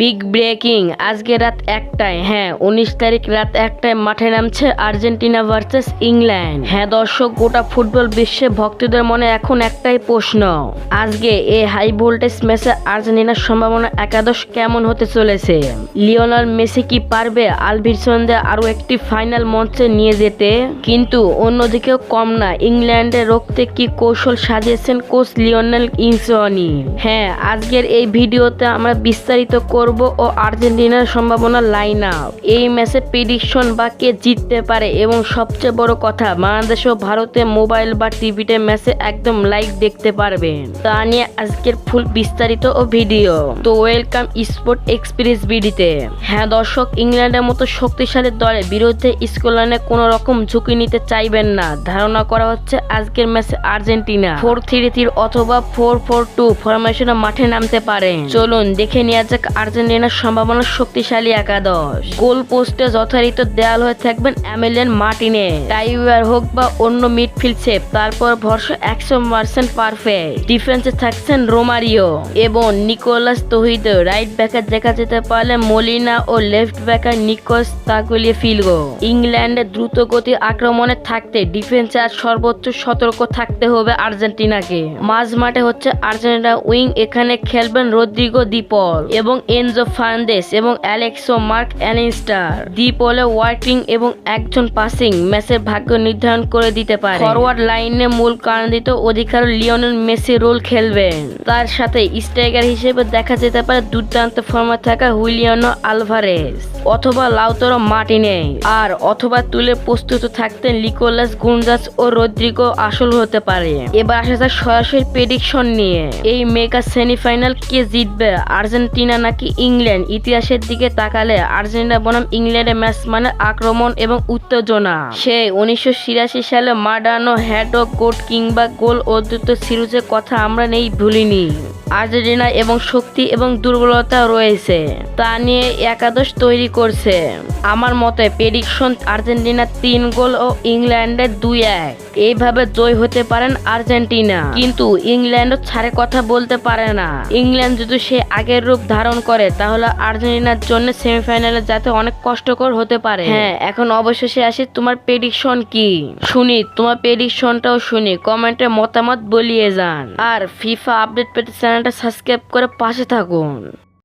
Big breaking আজকে রাত 1টায়, হ্যাঁ 19 তারিখ রাত 1টায় মাঠে নামছে আর্জেন্টিনা ভার্সেস ইংল্যান্ড। হ্যাঁ দর্শক, গোটা ফুটবল বিশ্বে ভক্তদের মনে এখন একটাই প্রশ্ন, আজকে এই হাই ভোল্টেজ ম্যাচে আর্জেন্টিনার সম্ভাবনা একাদশ কেমন হতে চলেছে। লিওনেল মেসি কি পারবে আলভিরসনদের আরো একটি ফাইনাল মঞ্চে নিয়ে যেতে? কিন্তু অন্যদিকেও কম না, ইংল্যান্ডে রুখতে কি কৌশল সাজিয়েছেন কোচ লিওনেল স্ক্যালোনি। হ্যাঁ, আজকের এই ভিডিওতে আমরা বিস্তারিত করব ও আর্জেন্টিনার সম্ভাবনা লাইন আপ, এই ম্যাচে প্রেডিকশন বা কে জিততে পারে, এবং সবচেয়ে বড় কথা বাংলাদেশ ও ভারতে মোবাইল বা টিভিতে ম্যাচে একদম লাইভ দেখতে পারবেন। তা নিয়ে আজকের ফুল বিস্তারিত ও ভিডিও। তো ওয়েলকাম স্পোর্ট এক্সপ্রেস বিডিতে। হ্যাঁ দর্শক, ইংল্যান্ডের মতো শক্তিশালী দলের বিরুদ্ধে স্কটল্যান্ডে কোনো রকম ঝুঁকি নিতে চাইবেন না। ধারণা করা হচ্ছে আজকের ম্যাচে আর্জেন্টিনা 4-3-3 অথবা 4-4-2 ফরমেশনে মাঠে নামতে পারে। চলুন দেখে নেওয়া যাক আর্জেন্টিনার সম্ভাবনা শক্তিশালী একাদশ। গোল পোস্টে যথারীত দেয়াল হয়ে থাকবেন এমিলিয়ানো মার্টিনেজ, টাইওয়ার হোক বা অন্য মিডফিল্ড শেপ, তারপর ভরসা 100% পারফেক্ট। ডিফেন্সে থাকছেন রোমারিও এবং নিকোলাস তহিদো। রাইট ব্যাকে দেখা যেতে পারলে মলিনা ও লেফট ব্যাকে নিকোস তাগুলিয়াফিগো। ইংল্যান্ডের দ্রুত গতি আক্রমণে থাকতে ডিফেন্সে আর সর্বোচ্চ সতর্ক থাকতে হবে আর্জেন্টিনাকে। মাঝ মাঠে হচ্ছে আর্জেন্টিনা উইং, এখানে খেলবেন রদ্রিগো দি পল এবং এনজো ফার্নান্দেজ এবং অ্যালেক্সো মার্ক অ্যালিস্টার। দি পলে ওয়ার্কিং এবং একজন পাসিং ম্যাচের ভাগ্য নির্ধারণ করে দিতে পারে। ফরওয়ার্ড লাইনে মূল কাঙ্ক্ষিত অধিকার লিওনেল মেসি রোল খেলবেন। তার সাথে স্ট্রাইকার হিসেবে দেখা যেতে পারে দুর্দান্ত ফর্মে থাকা হুলিয়ানো আলভারেজ অথবা লাউতারো মার্টিনেজ, আর অথবা তুলে প্রস্তুত থাকতেন নিকোলাস গুনজাস ও রদ্রিগো আসল হতে পারে। এবার আসা যাক সরাসরি প্রেডিকশন নিয়ে। এই মেগা সেমিফাইনাল কে জিতবে, আর্জেন্টিনা নাকি ইংল্যান্ড? ইতিহাসের দিকে তাকালে আর্জেন্টিনা বনাম ইংল্যান্ডের ম্যাচ মানে আক্রমণ এবং উত্তেজনা। সে 1986 সালে মারাডোনা হ্যাট ও গোট কিংবা গোল অদ্ভুত সিরিজের কথা আমরা নেই ভুলিনি। আর্জেন্টিনা এবং শক্তি এবং দুর্বলতা রয়েছে, তা নিয়ে একাদশ তৈরি করছে। আমার মতে প্রেডিকশন আর্জেন্টিনা 3 গোল ও ইংল্যান্ডের 2-1। এইভাবে জয় হতে পারেন আর্জেন্টিনা, কিন্তু ইংল্যান্ডও ছাড়ে কথা বলতে পারে না। ইংল্যান্ড যদি সে আগের রূপ ধারণ করে তাহলে আর্জেন্টিনার জন্য সেমিফাইনালে যেতে অনেক কষ্টকর হতে পারে। হ্যাঁ, এখন অবশেষে আসি, তোমার প্রেডিকশন কি? শুনি তোমার প্রেডিকশনটাও, শুনি কমেন্টে মতামত বলিয়ে যান। আর ফিফা আপডেট পেতে চ্যানেলটা সাবস্ক্রাইব করে পাশে থাকুন।